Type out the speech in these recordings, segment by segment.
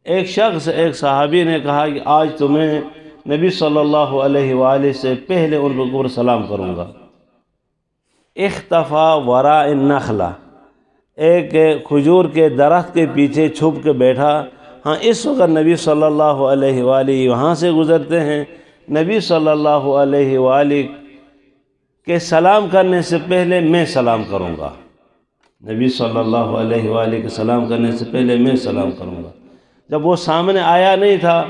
ایک شخص ایک صحابی نے کہا کہ آج تمہیں نبی صلی اللہ علیہ وآلہ سے پہلے ان لوگوں پر سلام کروں گا۔ اختفا وراء النخلہ، ایک کھجور کے درخت کے پیچھے چھپ کے بیٹھا۔ ہاں اس وقت نبی صلی اللہ علیہ وآلہ وہاں سے گزرتے ہیں۔ نبی صلی اللہ علیہ وآلہ کے سلام کرنے سے پہلے میں سلام کروں گا، نبی صلی اللہ علیہ وآلہ کے سلام کرنے سے پہلے میں سلام کروں گا۔ جب وہ سامنے آیا نہیں تھا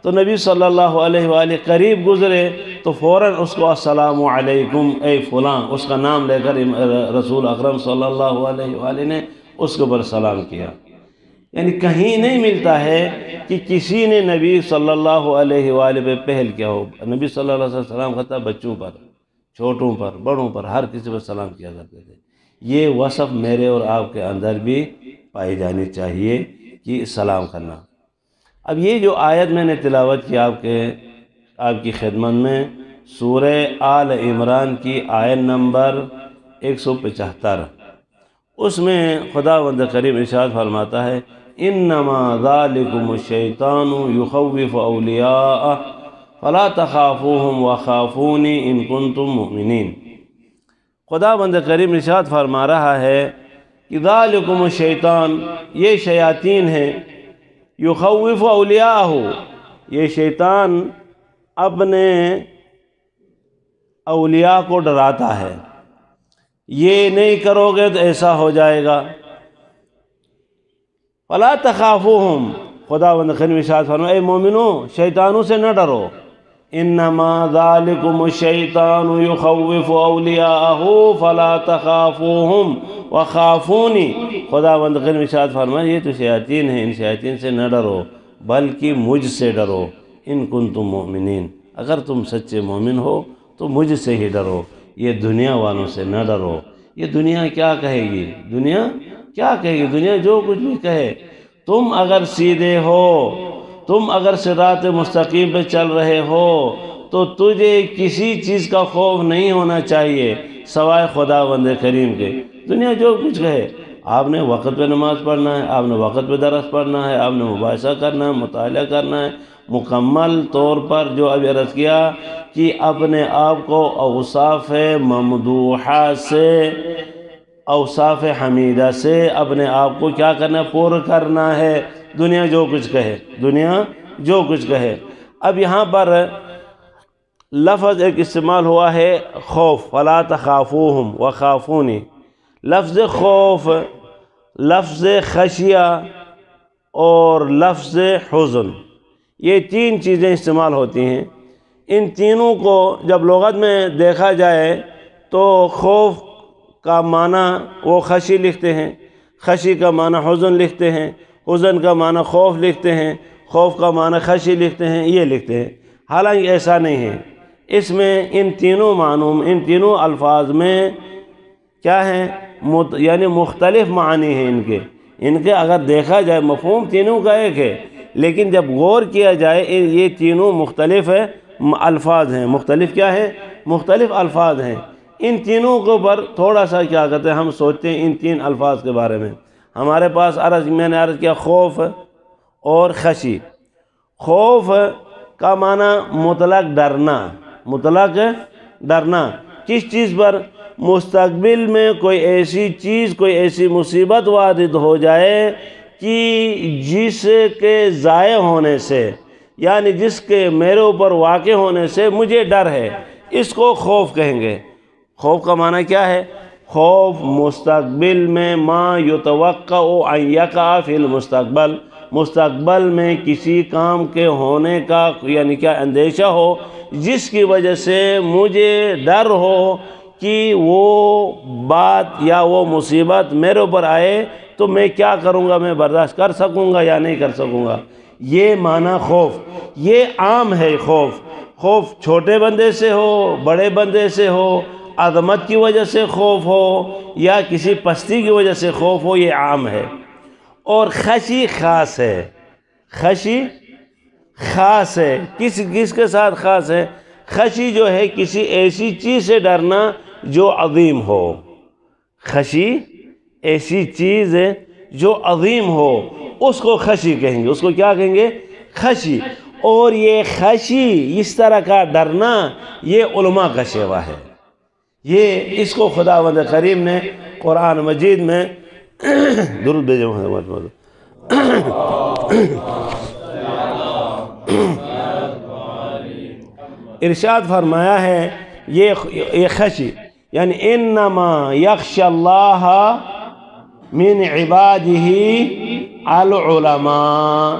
تو نبی صلی اللہ علیہ وآلہ قریب گزرے تو فوراً اس کو السلام علیکم اے فلاں، اس کا نام لے کر رسول اکرم صلی اللہ علیہ وآلہ نے اس کے اوپر سلام کیا۔ یعنی کہیں نہیں ملتا ہے کہ کسی نے نبی صلی اللہ علیہ وآلہ پہ پہل کیا ہو۔ نبی صلی اللہ علیہ وسلم کرتا بچوں پر، چھوٹوں پر، بڑوں پر، ہر کسی پر سلام کیا کرتے تھے۔ یہ وصف میرے اور آپ کے اندر بھی پائی جانی چاہیے کہ سلام کرنا۔ اب یہ جو آیت میں نے تلاوت کی آپ کی خدمت میں، سورہ آل عمران کی آیت نمبر 175، اس میں خداوند کریم ارشاد فرماتا ہے انما ذالکم الشیطان یخوف اولیاءہ فلا تخافوہم وخافونی ان کنتم مؤمنین۔ خداوند کریم ارشاد فرما رہا ہے کہ ذالکم الشیطان، یہ شیاطین ہیں، یخوف اولیاءہ، یہ شیطان اپنے اولیاء کو ڈراتا ہے، یہ نہیں کرو گے تو ایسا ہو جائے گا۔ فلا تخافوہم، خداوند کریم ارشاد فرما اے مومنو شیطانوں سے نہ ڈرو، انما ذالکم الشیطان یخوف اولیاءہ فلا تخافوہم وخافونی۔ خداوند کریم ارشاد فرما یہ تو شیاطین ہیں، ان شیاطین سے نہ ڈرو بلکہ مجھ سے ڈرو، ان کنتم مؤمنین، اگر تم سچے مومن ہو تو مجھ سے ہی ڈرو، یہ دنیا والوں سے نہ ڈرو۔ یہ دنیا کیا کہے گی؟ دنیا کیا کہے گی؟ دنیا جو کچھ بھی کہے، تم اگر سیدھے ہو، تم اگر صراط مستقیم پہ چل رہے ہو تو تجھے کسی چیز کا خوف نہیں ہونا چاہیے سوائے خداوند کریم کے۔ دنیا جو کچھ کہے، آپ نے وقت پہ نماز پڑھنا ہے، آپ نے وقت پہ درس پڑھنا ہے، آپ نے مباحثہ کرنا ہے، مطالعہ کرنا ہے، مکمل طور پر جو ابھی عرض کیا کہ اپنے آپ کو اوصاف ممدوحہ سے، اوصاف حمیدہ سے اپنے آپ کو کیا کرنا ہے؟ پور کرنا ہے، دنیا جو کچھ کہے، دنیا جو کچھ کہے۔ اب یہاں پر لفظ ایک استعمال ہوا ہے خوف، فلا تخافوہم وخافونی۔ لفظ خوف، لفظ خشیہ اور لفظ حزن، یہ تین چیزیں استعمال ہوتی ہیں۔ ان تینوں کو جب لغت میں دیکھا جائے تو خوف کا معنی وہ خشی لکھتے ہیں، خشی کا معنی حزن لکھتے ہیں، حزن کا معنی خوف لکھتے ہیں، خوف کا معنی خشی لکھتے ہیں، یہ لکھتے ہیں۔ حالانکہ ایسا نہیں ہے، اس میں ان تینوں معنوں، ان تینوں الفاظ میں کیا ہیں؟ یعنی مختلف معنی ہیں ان کے اگر دیکھا جائے مفہوم تینوں کا ایک ہے، لیکن جب غور کیا جائے یہ تینوں مختلف الفاظ ہیں۔ مختلف کیا ہیں؟ مختلف الفاظ ہیں۔ ان تینوں کے اوپر تھوڑا سا کیا کہتے ہیں، ہم سوچتے ہیں ان تین الفاظ کے بارے میں۔ ہمارے پاس میں نے عرض کیا خوف اور خشی۔ خوف کا معنی مطلق ڈرنا، مطلق ڈرنا کس چیز پر؟ مستقبل میں کوئی ایسی چیز، کوئی ایسی مصیبت وارد ہو جائے کہ جس کے ضائع ہونے سے، یعنی جس کے میرے اوپر واقع ہونے سے مجھے ڈر ہے، اس کو خوف کہیں گے۔ خوف کا معنی کیا ہے؟ خوف مستقبل میں ما یتوقع ان یقع فی المستقبل، مستقبل میں کسی کام کے ہونے کا یعنی کیا اندیشہ ہو جس کی وجہ سے مجھے ڈر ہو کہ وہ بات یا وہ مصیبت میرے اوپر آئے تو میں کیا کروں گا، میں برداشت کر سکوں گا یا نہیں کر سکوں گا۔ یہ معنی خوف، یہ عام ہے۔ خوف چھوٹے بندے سے ہو، بڑے بندے سے ہو، عظمت کی وجہ سے خوف ہو یا کسی پستی کی وجہ سے خوف ہو، یہ عام ہے۔ اور خشی خاص ہے، خشی خاص ہے۔ کس کے ساتھ خاص ہے؟ خشی جو ہے کسی ایسی چیز سے ڈرنا جو عظیم ہو، خشی ایسی چیز جو عظیم ہو اس کو خشی کہیں گے، اس کو کیا کہیں گے؟ خشی۔ اور یہ خشی، اس طرح کا ڈرنا، یہ علماء کا شیوا ہے۔ یہ اس کو خداوند کریم نے قرآن مجید میں درود بھیجو محمد ارشاد فرمایا ہے، یہ خشی یعنی انما یخشی اللہ من عبادہ العلماء،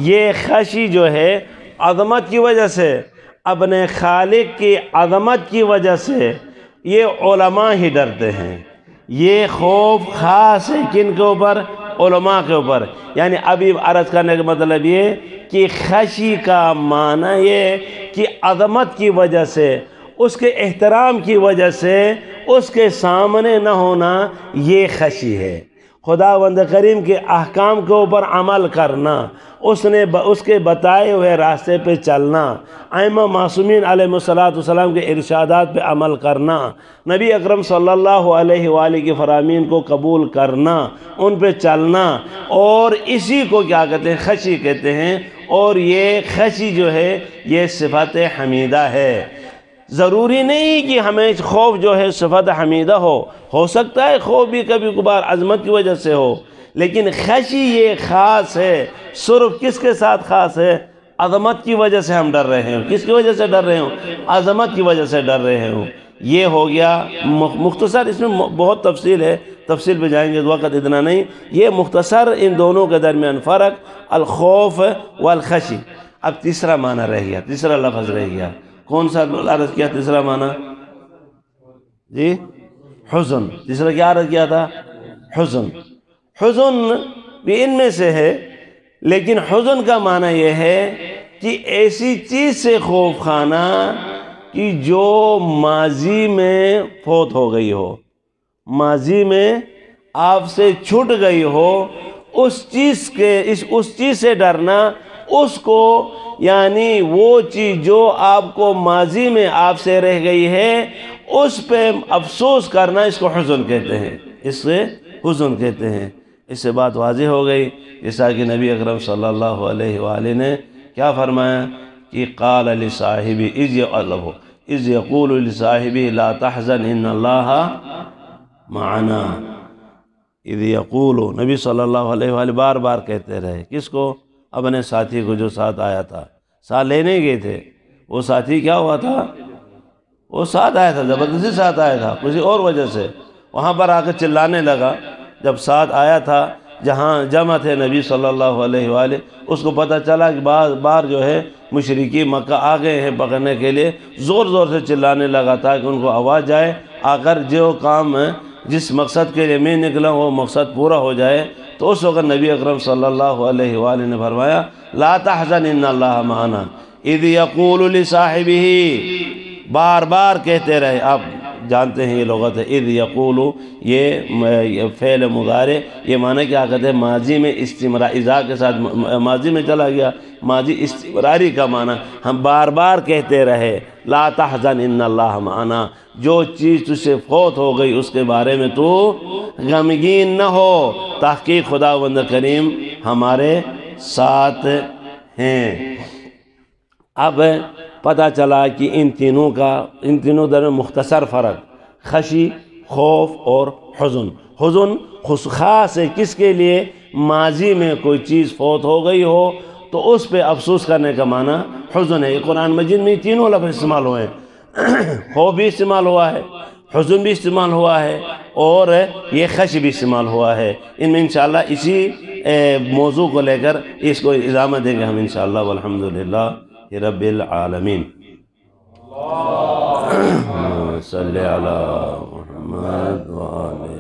یہ خشی جو ہے عظمت کی وجہ سے، اپنے خالق کی عظمت کی وجہ سے یہ علماء ہی ڈرتے ہیں۔ یہ خوف خاص ہے کن کے اوپر؟ علماء کے اوپر۔ یعنی ابھی عرض کرنے کا مطلب یہ کہ خشی کا معنی یہ کہ عظمت کی وجہ سے، اس کے احترام کی وجہ سے اس کے سامنے نہ ہونا، یہ خشی ہے۔ خداوند کریم کے احکام کے اوپر عمل کرنا، اس کے بتائے ہوئے راستے پہ چلنا، ائمہ معصومین علیہ السلام کے ارشادات پہ عمل کرنا، نبی اکرم صلی اللہ علیہ وآلہ کی فرامین کو قبول کرنا، ان پہ چلنا، اور اسی کو کیا کہتے ہیں؟ خشی کہتے ہیں۔ اور یہ خشی جو ہے یہ صفت حمیدہ ہے۔ ضروری نہیں کہ ہمیں خوف جو ہے صفت حمیدہ ہو سکتا ہے خوف بھی کبھی کبھار عظمت کی وجہ سے ہو، لیکن خشی یہ خاص ہے۔ صرف کس کے ساتھ خاص ہے؟ عظمت کی وجہ سے ہم ڈر رہے ہوں۔ کس کی وجہ سے ڈر رہے ہوں؟ عظمت کی وجہ سے ڈر رہے ہوں۔ یہ ہو گیا مختصر، اس میں بہت تفصیل ہے، تفصیل پہ جائیں گے، وقت اتنا نہیں۔ یہ مختصر ان دونوں کے درمیان فرق، الخوف والخشی۔ اب تیسرا معنی رہ گیا، تیسرا لفظ رہ گیا، کون سا عرض کیا تیسرا معنی؟ جی حزن۔ تیسرا کیا عرض کیا تھا؟ حزن۔ حزن بھی ان میں سے ہے، لیکن حزن کا معنی یہ ہے کہ ایسی چیز سے خوف کھانا کہ جو ماضی میں فوت ہو گئی ہو، ماضی میں آپ سے چھوٹ گئی ہو، اس چیز سے ڈرنا، اس کو یعنی وہ چیز جو آپ کو ماضی میں آپ سے رہ گئی ہے اس پہ افسوس کرنا، اس کو حزن کہتے ہیں، اس سے حزن کہتے ہیں۔ اس سے بات واضح ہو گئی، جیسا کہ نبی اکرم صلی اللہ علیہ وآلہ نے کیا فرمایا کہ قال لصاحبہ اذ یقول لصاحبہ لا تحزن ان اللہ معنا۔ اذ یقول، نبی صلی اللہ علیہ وآلہ بار بار کہتے رہے، کس کو؟ اپنے ساتھی کو جو ساتھ آیا تھا، ساتھ لینے گئے تھے، وہ ساتھی کیا ہوا تھا؟ وہ ساتھ آیا تھا، زبردستی ساتھ آیا تھا کسی اور وجہ سے، وہاں پر آ کر چلانے لگا۔ جب ساتھ آیا تھا، جہاں جمع تھے نبی صلی اللہ علیہ وآلہ، اس کو پتہ چلا کہ بار جو ہے مشرکی مکہ آ گئے ہیں پکڑنے کے لیے، زور زور سے چلانے لگا تاکہ ان کو آواز جائے، آ کر جو کام جس مقصد کے لیے میں نکلا وہ مقصد پورا ہو جائے۔ تو اس وقت نبی اکرم صلی اللہ علیہ وآلہ نے فرمایا لا تحزن ان اللہ معنا اذ یقول لصاحبہ، بار بار کہتے رہے۔ آپ جانتے ہیں یہ لغت ہے اذ یقول، یہ فعل مضارع، یہ معنی کیا کہتے ہیں؟ ماضی میں استمرار، اذا کے ساتھ ماضی میں چلا گیا، ماضی استمراری کا معنی۔ ہم بار بار کہتے رہے لا تحزن ان اللہ معنا، جو چیز تجھ سے فوت ہو گئی اس کے بارے میں تو غمگین نہ ہو، تحقیق خداوند کریم ہمارے ساتھ ہیں۔ اب پتہ چلا کہ ان تینوں درمیان مختصر فرق، خشی، خوف اور حزن۔ حزن خاص ہے کس کے لیے؟ ماضی میں کوئی چیز فوت ہو گئی ہو تو اس پہ افسوس کرنے کا معنی حزن ہے۔ یہ قرآن مجید میں تینوں لفظ استعمال ہوئے ہیں، خوف بھی استعمال ہوا ہے، حزن بھی استعمال ہوا ہے، اور یہ خشی بھی استعمال ہوا ہے۔ ان میں انشاءاللہ اسی موضوع کو لے کر اس کو ادامہ دیں گے ہم انشاءاللہ، والحمدللہ رب العالمین۔ صلی علی محمد وآلہ